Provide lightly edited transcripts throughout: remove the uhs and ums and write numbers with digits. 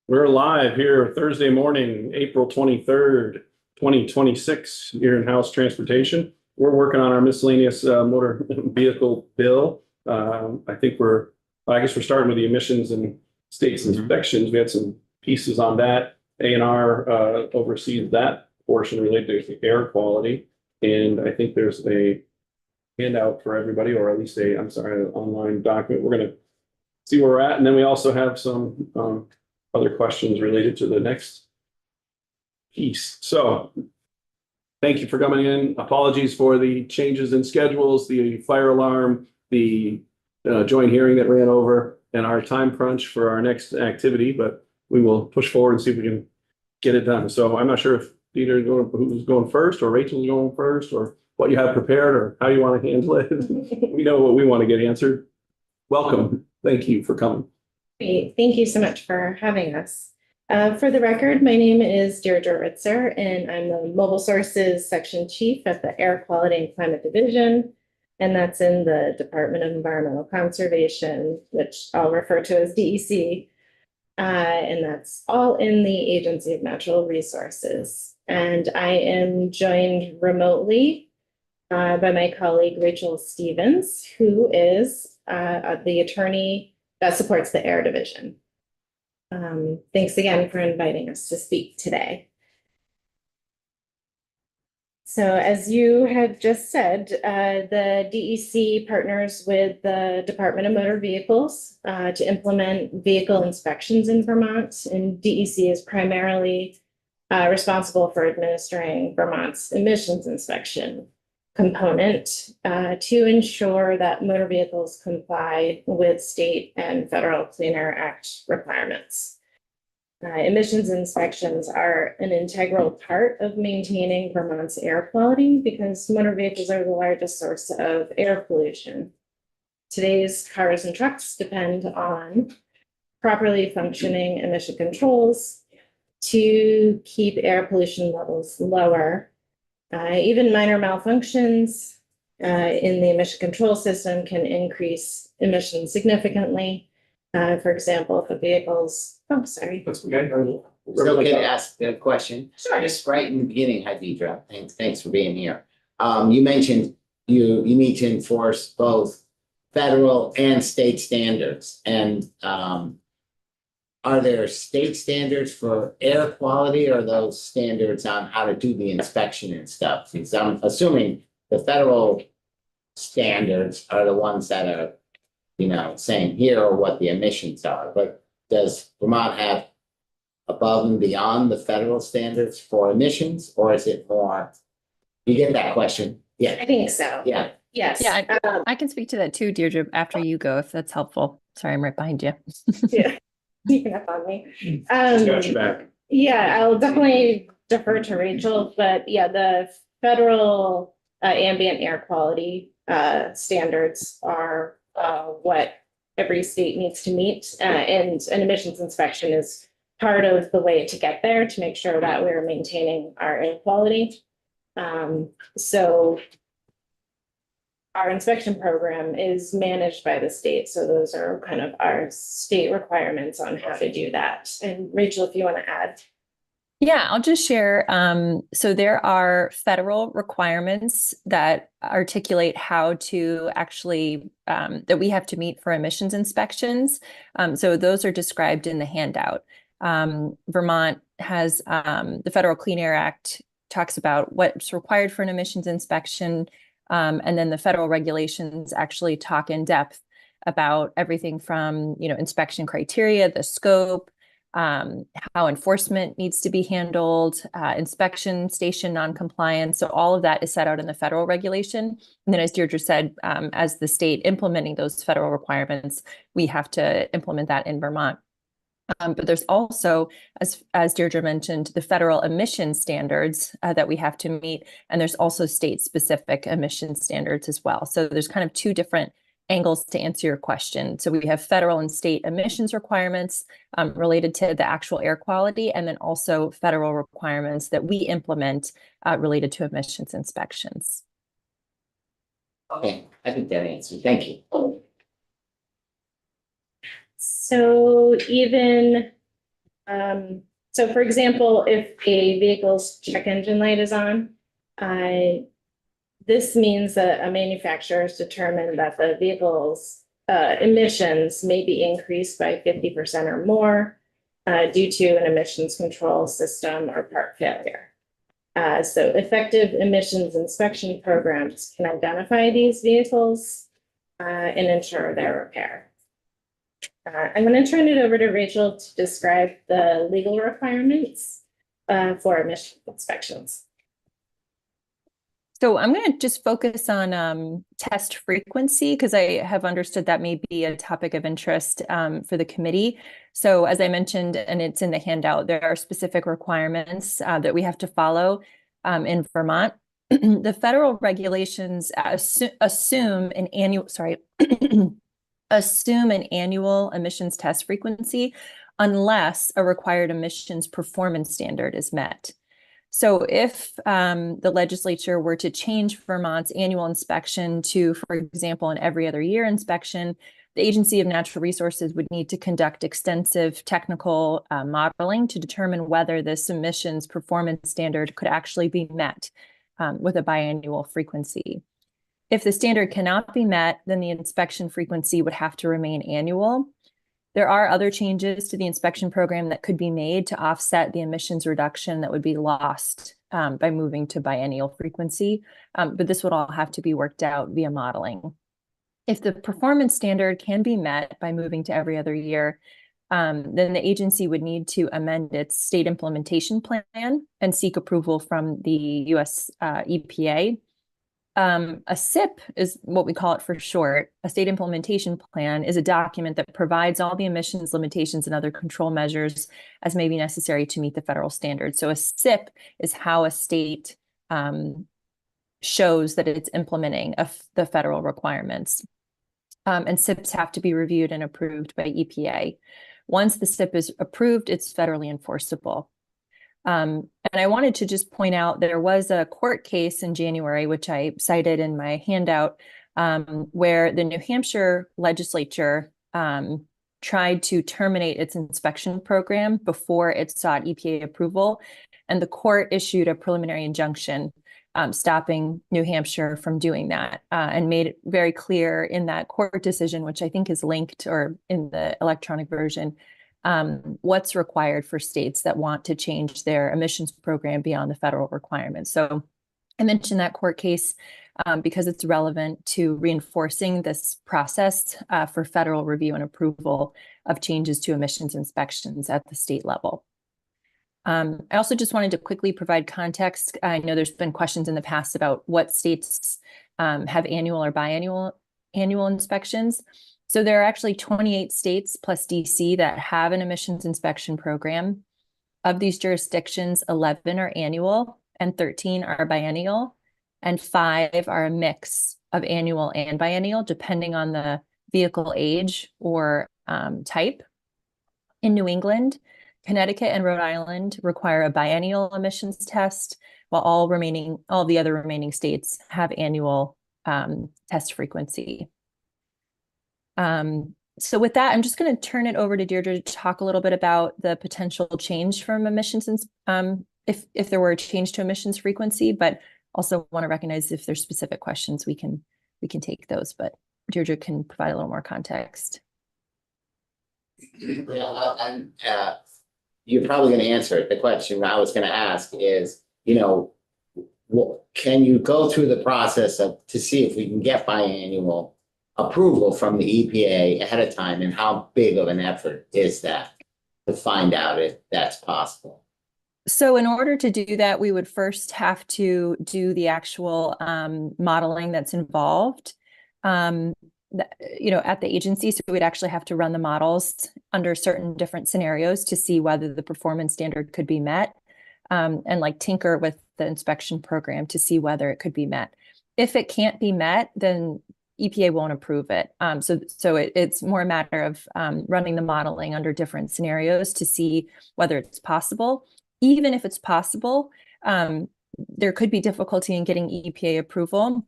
We're live here Thursday morning, April 23rd, 2026, here in House Transportation. We're working on our miscellaneous motor vehicle bill. I think I guess we're starting with the emissions and states inspections. We had some pieces on that. A&R oversees that portion related to air quality. And I think there's a handout for everybody, or at least an online document. We're going to see where we're at. And then we also have some other questions related to the next piece. So thank you for coming in. Apologies for the changes in schedules, the fire alarm, the joint hearing that ran over, and our time crunch for our next activity, but we will push forward and see if we can get it done. So I'm not sure if Peter who's going first, or Rachel's going first, or what you have prepared, or how you want to handle it. We know what we want to get answered. Welcome. Thank you for coming. Great. Thank you so much for having us. For the record, my name is Deirdre Ritzer, and I'm the Mobile Sources Section Chief at the Air Quality and Climate Division, and that's in the Department of Environmental Conservation, which I'll refer to as DEC, and that's all in the Agency of Natural Resources. And I am joined remotely by my colleague Rachel Stevens, who is the attorney that supports the Air Division. Thanks again for inviting us to speak today. So as you had just said, the DEC partners with the Department of Motor Vehicles to implement vehicle inspections in Vermont, and DEC is primarily responsible for administering Vermont's emissions inspection component to ensure that motor vehicles comply with state and federal Clean Air Act requirements. Emissions inspections are an integral part of maintaining Vermont's air quality because motor vehicles are the largest source of air pollution. Today's cars and trucks depend on properly functioning emission controls to keep air pollution levels lower. Even minor malfunctions in the emission control system can increase emissions significantly. For example, if a vehicle's, That's okay. It's okay to ask the question. Sure. Just right in the beginning, hi Deidre, thanks for being here. You mentioned you need to enforce both federal and state standards. And are there state standards for air quality, or those standards on how to do the inspection and stuff? Because I'm assuming the federal standards are the ones that are, saying here are what the emissions are. But does Vermont have above and beyond the federal standards for emissions, or is it more? You get that question? Yeah. I think so. Yeah. Yes. Yeah, I can speak to that too, Deirdre, after you go, if that's helpful. Sorry, I'm right behind you. Yeah. Sneaking up on me. Just got you back. Yeah, I'll definitely defer to Rachel, but yeah, the federal ambient air quality standards are what every state needs to meet, and an emissions inspection is part of the way to get there to make sure that we're maintaining our air quality. So our inspection program is managed by the state. So those are kind of our state requirements on how to do that. And Rachel, if you want to add. Yeah, I'll just share. So there are federal requirements that articulate how to actually, that we have to meet for emissions inspections. So those are described in the handout. Vermont has, the Federal Clean Air Act talks about what's required for an emissions inspection. And then the federal regulations actually talk in depth about everything from, inspection criteria, the scope, how enforcement needs to be handled, inspection station noncompliance. So all of that is set out in the federal regulation. And then as Deirdre said, as the state implementing those federal requirements, we have to implement that in Vermont. But there's also, as Deirdre mentioned, the federal emission standards that we have to meet, and there's also state-specific emission standards as well. So there's kind of two different angles to answer your question. So we have federal and state emissions requirements related to the actual air quality, and then also federal requirements that we implement related to emissions inspections. Okay, I think that answers. Thank you. So even So for example, if a vehicle's check engine light is on, this means that a manufacturer has determined that the vehicle's emissions may be increased by 50% or more due to an emissions control system or part failure. So effective emissions inspection programs can identify these vehicles and ensure their repair. I'm going to turn it over to Rachel to describe the legal requirements for emission inspections. So I'm going to just focus on test frequency because I have understood that may be a topic of interest for the committee. So as I mentioned, and it's in the handout, there are specific requirements that we have to follow in Vermont. The federal regulations assume an annual, assume an annual emissions test frequency unless a required emissions performance standard is met. So if the legislature were to change Vermont's annual inspection to, for example, an every other year inspection, the Agency of Natural Resources would need to conduct extensive technical modeling to determine whether this emissions performance standard could actually be met with a biannual frequency. If the standard cannot be met, then the inspection frequency would have to remain annual. There are other changes to the inspection program that could be made to offset the emissions reduction that would be lost by moving to biennial frequency, but this would all have to be worked out via modeling. If the performance standard can be met by moving to every other year, then the agency would need to amend its state implementation plan and seek approval from the US EPA. A SIP is what we call it for short. A state implementation plan is a document that provides all the emissions limitations and other control measures as may be necessary to meet the federal standards. So a SIP is how a state shows that it's implementing the federal requirements. And SIPs have to be reviewed and approved by EPA. Once the SIP is approved, it's federally enforceable. And I wanted to just point out there was a court case in January, which I cited in my handout, where the New Hampshire legislature tried to terminate its inspection program before it sought EPA approval. And the court issued a preliminary injunction stopping New Hampshire from doing that and made it very clear in that court decision, which I think is linked or in the electronic version, what's required for states that want to change their emissions program beyond the federal requirements. So I mentioned that court case because it's relevant to reinforcing this process for federal review and approval of changes to emissions inspections at the state level. I also just wanted to quickly provide context. I know there's been questions in the past about what states have annual or biannual inspections. So there are actually 28 states plus DC that have an emissions inspection program. Of these jurisdictions, 11 are annual and 13 are biennial, and 5 are a mix of annual and biennial, depending on the vehicle age or type. In New England, Connecticut and Rhode Island require a biennial emissions test, while all the other remaining states have annual test frequency. So with that, I'm just going to turn it over to Deirdre to talk a little bit about the potential change from emissions, if there were a change to emissions frequency, but also want to recognize if there's specific questions, we can take those, but Deirdre can provide a little more context. Yeah, and you're probably going to answer it. The question I was going to ask is, can you go through the process to see if we can get biannual approval from the EPA ahead of time, and how big of an effort is that to find out if that's possible? So in order to do that, we would first have to do the actual modeling that's involved, at the agency. So we'd actually have to run the models under certain different scenarios to see whether the performance standard could be met, and like tinker with the inspection program to see whether it could be met. If it can't be met, then EPA won't approve it. So it's more a matter of running the modeling under different scenarios to see whether it's possible. Even if it's possible, there could be difficulty in getting EPA approval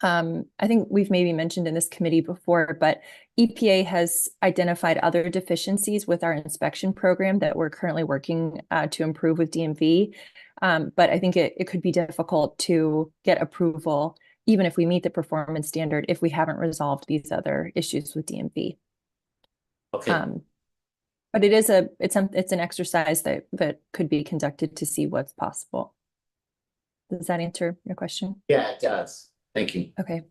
I think we've maybe mentioned in this committee before, but EPA has identified other deficiencies with our inspection program that we're currently working to improve with DMV. But I think it could be difficult to get approval, even if we meet the performance standard, if we haven't resolved these other issues with DMV. Okay, But it's an exercise that could be conducted to see what's possible. Does that answer your question? yeah, it does. Thank you. Okay.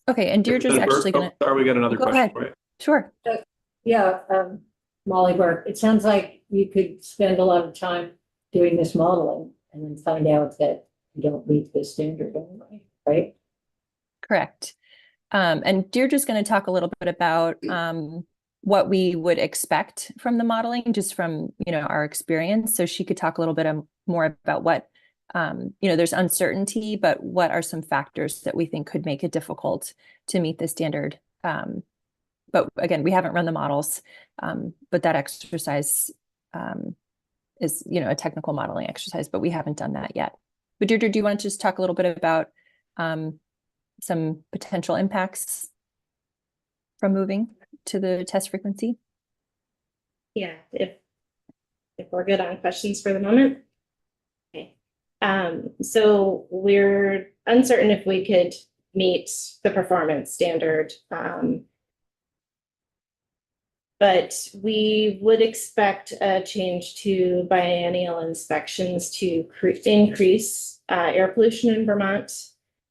Okay, and Deirdre's actually gonna, Sorry, we got another Go question. ahead. Right? sure. Yeah, Molly Burke, it sounds like you could spend a lot of time doing this modeling and then find out that you don't meet the standard anyway, right? Correct. And Deirdre's going to talk a little bit about what we would expect from the modeling, just from our experience. So she could talk a little bit more about what there's uncertainty, but what are some factors that we think could make it difficult to meet the standard. But again, we haven't run the models, but that exercise is a technical modeling exercise, but we haven't done that yet. But Deirdre, do you want to just talk a little bit about some potential impacts from moving to the test frequency? Yeah, if we're good on questions for the moment. Okay. So we're uncertain if we could meet the performance standard. But we would expect a change to biennial inspections to increase air pollution in Vermont,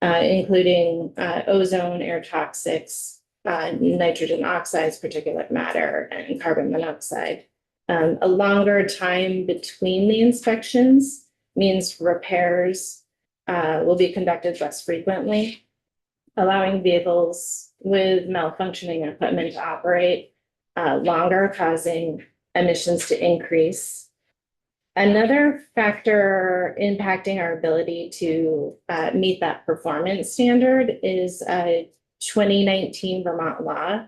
including ozone, air toxics, nitrogen oxides, particulate matter, and carbon monoxide. A longer time between the inspections means repairs will be conducted less frequently, allowing vehicles with malfunctioning equipment to operate longer, causing emissions to increase. Another factor impacting our ability to meet that performance standard is a 2019 Vermont law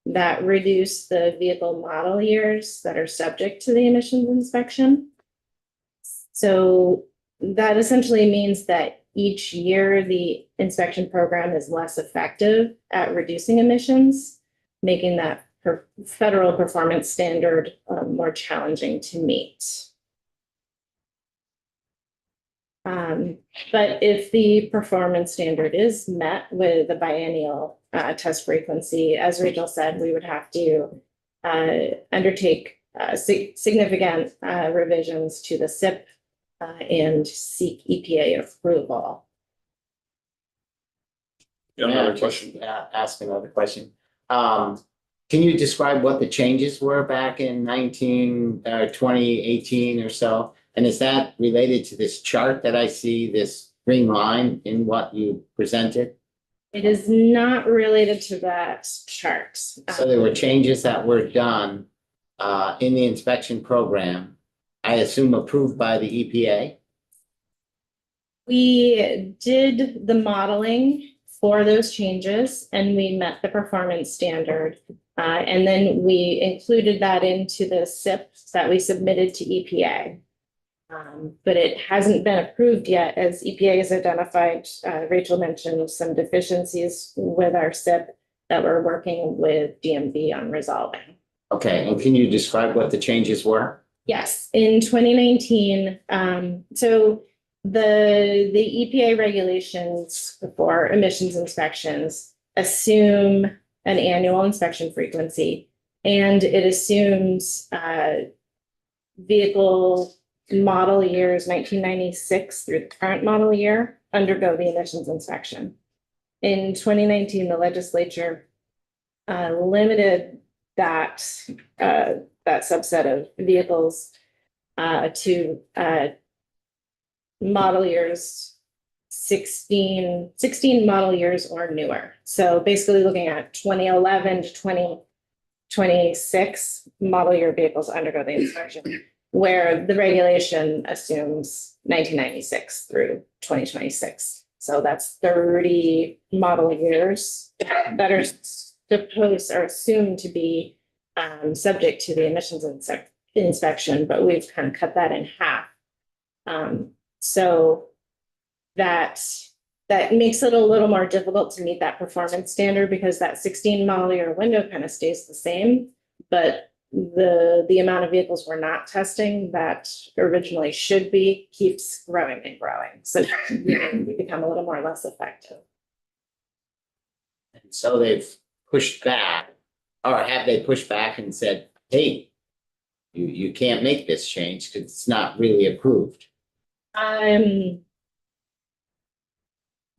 that reduced the vehicle model years that are subject to the emissions inspection. So that essentially means that each year the inspection program is less effective at reducing emissions, making that federal performance standard more challenging to meet. But if the performance standard is met with a biennial test frequency, as Rachel said, we would have to undertake significant revisions to the SIP and seek EPA approval. Yeah, another question. Ask another question. Can you describe what the changes were back in 2018 or so? And is that related to this chart that I see, this green line in what you presented? It is not related to that chart. So there were changes that were done in the inspection program, I assume approved by the EPA? We did the modeling for those changes and we met the performance standard. And then we included that into the SIP that we submitted to EPA. But it hasn't been approved yet, as EPA has identified. Rachel mentioned some deficiencies with our SIP that we're working with DMV on resolving. Okay, and can you describe what the changes were? Yes, in 2019, so the EPA regulations for emissions inspections assume an annual inspection frequency, and it assumes vehicle model years 1996 through the current model year undergo the emissions inspection. In 2019, the legislature limited that subset of vehicles to model years 16 model years or newer. So basically looking at 2011 to 2026 model year vehicles undergo the inspection, where the regulation assumes 1996 through 2026. So that's 30 model years that are supposed or assumed to be subject to the emissions inspection, but we've kind of cut that in half. So that that makes it a little more difficult to meet that performance standard because that 16 model year window kind of stays the same. But the amount of vehicles we're not testing that originally should be keeps growing and growing. So we become a little more less effective. And so they've pushed back, or have they pushed back and said, hey, you can't make this change because it's not really approved?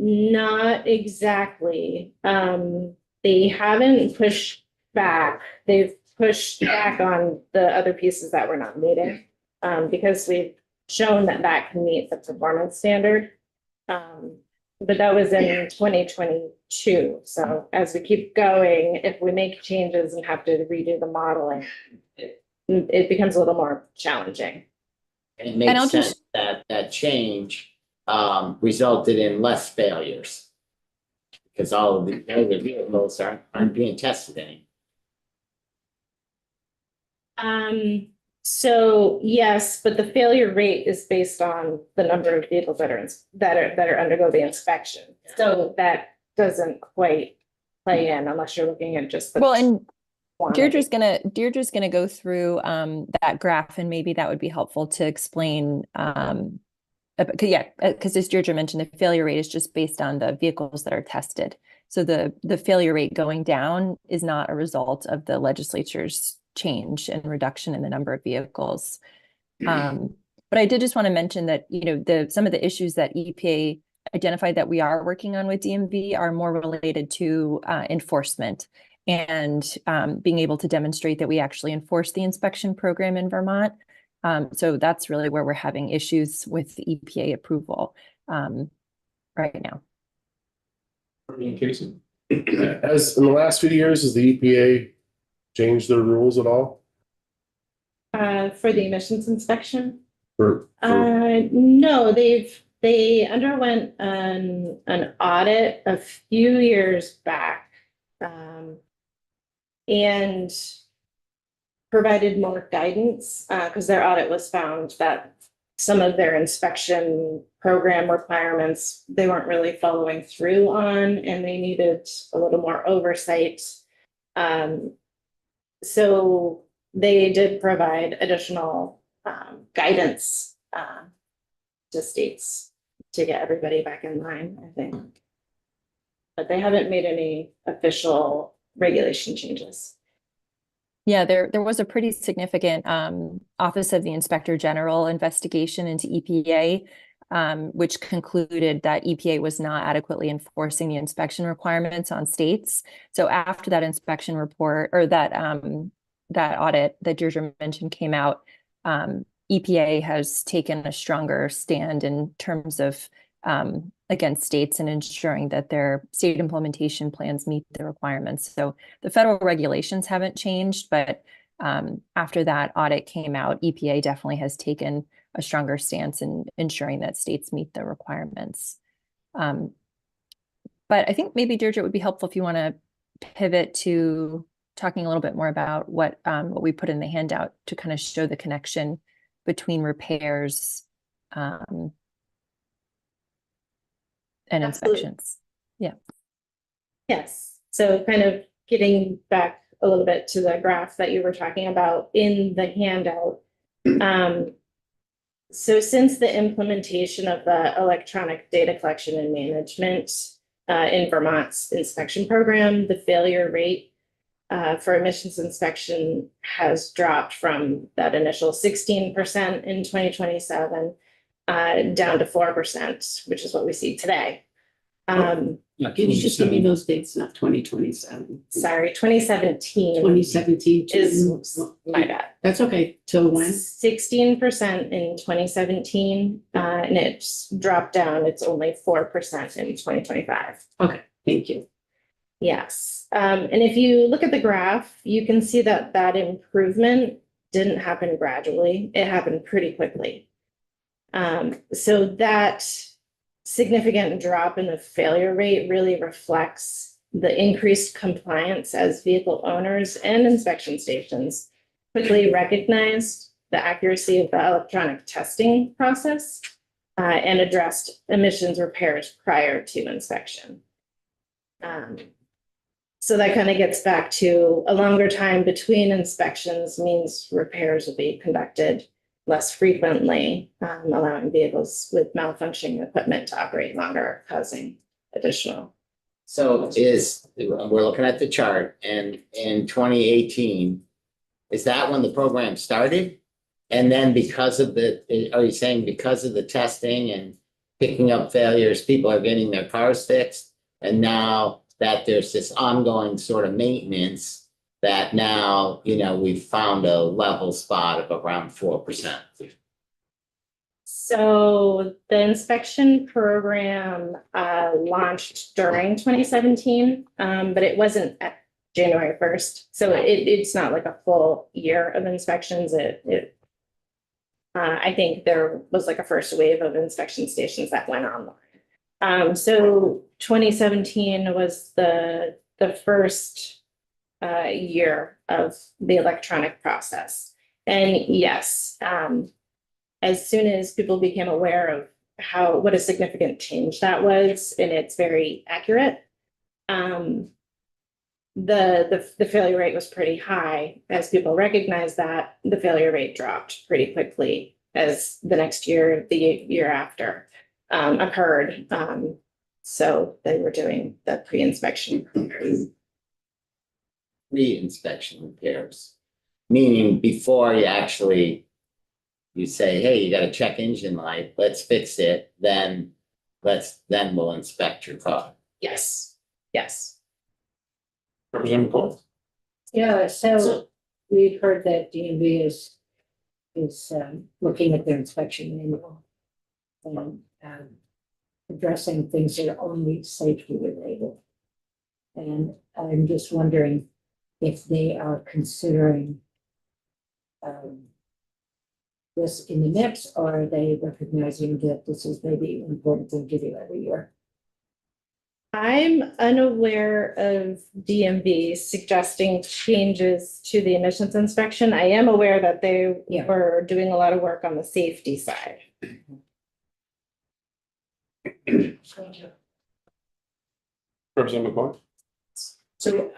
Not exactly. They haven't pushed back. They've pushed back on the other pieces that we're not meeting. Because we've shown that that can meet the performance standard. But that was in 2022. So as we keep going, if we make changes and have to redo the modeling, it becomes a little more challenging. And it And I'll makes sense just- that that change resulted in less failures. Because all of the other vehicles aren't being tested anymore. So yes, but the failure rate is based on the number of vehicles that are undergo the inspection. So that doesn't quite play in unless you're looking at just the. Well, and quantity. Deirdre's gonna go through that graph, and maybe that would be helpful to explain. Because as Deirdre mentioned, the failure rate is just based on the vehicles that are tested. So the failure rate going down is not a result of the legislature's change and reduction in the number of vehicles. But I did just want to mention that, some of the issues that EPA identified that we are working on with DMV are more related to enforcement and being able to demonstrate that we actually enforce the inspection program in Vermont. So that's really where we're having issues with the EPA approval right now. Casey? As in the last few years, has the EPA changed their rules at all? For the emissions inspection? For No, they underwent an audit a few years back. And provided more guidance, because their audit was found that some of their inspection program requirements, they weren't really following through on, and they needed a little more oversight. So they did provide additional guidance to states to get everybody back in line, I think. But they haven't made any official regulation changes. Yeah, there was a pretty significant Office of the Inspector General investigation into EPA, which concluded that EPA was not adequately enforcing the inspection requirements on states. So after that inspection report, or that audit that Deirdre mentioned came out, EPA has taken a stronger stand in terms of against states and ensuring that their state implementation plans meet the requirements. So the federal regulations haven't changed, but after that audit came out, EPA definitely has taken a stronger stance in ensuring that states meet the requirements. But I think maybe, Deirdre, it would be helpful if you want to pivot to talking a little bit more about what we put in the handout to kind of show the connection between repairs and Absolutely. inspections. Yeah. Yes, so kind of getting back a little bit to the graph that you were talking about in the handout. So since the implementation of the electronic data collection and management in Vermont's inspection program, the failure rate for emissions inspection has dropped from that initial 16% in 2027 down to 4%, which is what we see today. Can you just give me those dates, not 2027? Sorry, 2017 2017. is my bad. That's okay. Till when? 16% in 2017, and it's dropped down. It's only 4% in 2025. Okay, thank you. Yes, and if you look at the graph, you can see that that improvement didn't happen gradually. It happened pretty quickly. So that significant drop in the failure rate really reflects the increased compliance as vehicle owners and inspection stations quickly recognized the accuracy of the electronic testing process. and addressed emissions repairs prior to inspection. So that kind of gets back to a longer time between inspections means repairs will be conducted less frequently, allowing vehicles with malfunctioning equipment to operate longer, causing additional. So we're looking at the chart, and in 2018, is that when the program started? And then are you saying because of the testing and picking up failures, people are getting their cars fixed? And now that there's this ongoing sort of maintenance, that now, we've found a level spot of around 4%. So the inspection program launched during 2017, but it wasn't at January 1st. So it's not like a full year of inspections. I think there was like a first wave of inspection stations that went online. So 2017 was the first year of the electronic process. And yes, as soon as people became aware of what a significant change that was, and it's very accurate, the failure rate was pretty high. As people recognized that, the failure rate dropped pretty quickly as the next year, the year after occurred. So they were doing the pre-inspection repairs. Pre-inspection repairs, meaning before you say, hey, you got a check engine light, let's fix it, then we'll inspect your car. Yes. Representative Cole? Yeah, so we've heard that DMV is looking at their inspection manual and addressing things that are only safety related. And I'm just wondering if they are considering this in the mix, or are they recognizing that this is maybe an important thing to do every year? I'm unaware of DMV suggesting changes to the emissions inspection. I am aware that they were doing a lot of work on the safety side. Representative McCoy? So,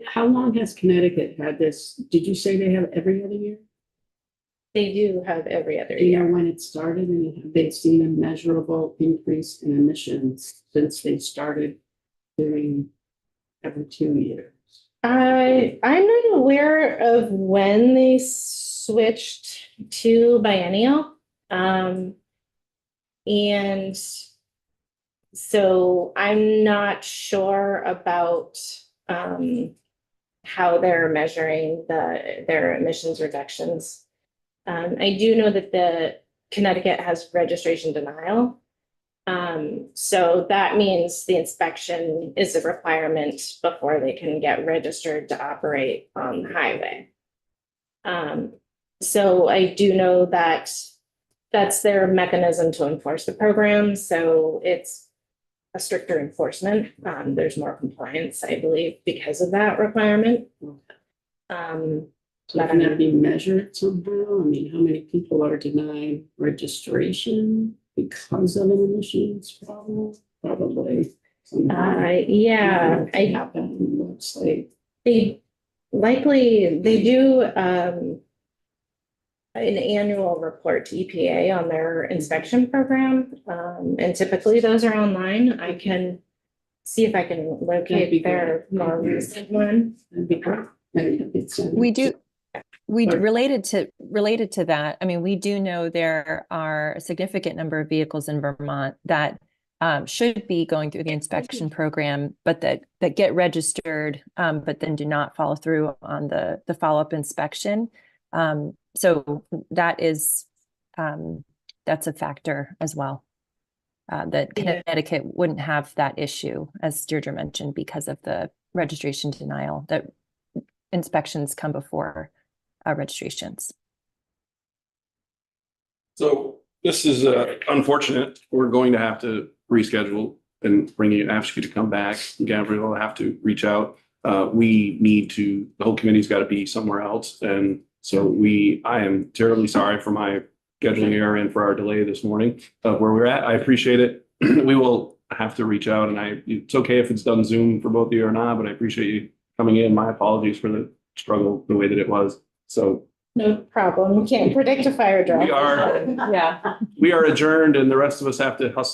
how long has Connecticut had this? Did you say they have every other year? They do have every other Do you know year. when it started, and have they seen a measurable increase in emissions since they started doing every 2 years? I'm not aware of when they switched to biennial. And so I'm not sure about how they're measuring their emissions reductions. I do know that the Connecticut has registration denial. So that means the inspection is a requirement before they can get registered to operate on the highway. So I do know that that's their mechanism to enforce the program. So it's a stricter enforcement. There's more compliance, I believe, because of that requirement. So can that be measured somehow? I mean, how many people are denied registration because of an emissions problem? Probably. Yeah, Happen, let's say. they do an annual report to EPA on their inspection program. And typically those are online. I can see if I can That'd be locate their great. more recent one. That'd be great. And it's, Sorry. Related to that, I mean, we do know there are a significant number of vehicles in Vermont that should be going through the inspection program, but that get registered, but then do not follow through on the follow-up inspection. So that is that's a factor as well. That Connecticut wouldn't have that issue, as Deirdre mentioned, because of the registration denial, that inspections come before registrations. So this is unfortunate. We're going to have to reschedule and ask you to come back. Gabrielle will have to reach out. The whole committee's got to be somewhere else. And so I am terribly sorry for my scheduling error in for our delay this morning of where we're at. I appreciate it. We will have to reach out, and it's okay if it's done Zoom for both of you or not, but I appreciate you coming in. My apologies for the struggle, the way that it was. So No problem. We can't predict a fire drill. we are Yeah. adjourned, and the rest of us have to hustle.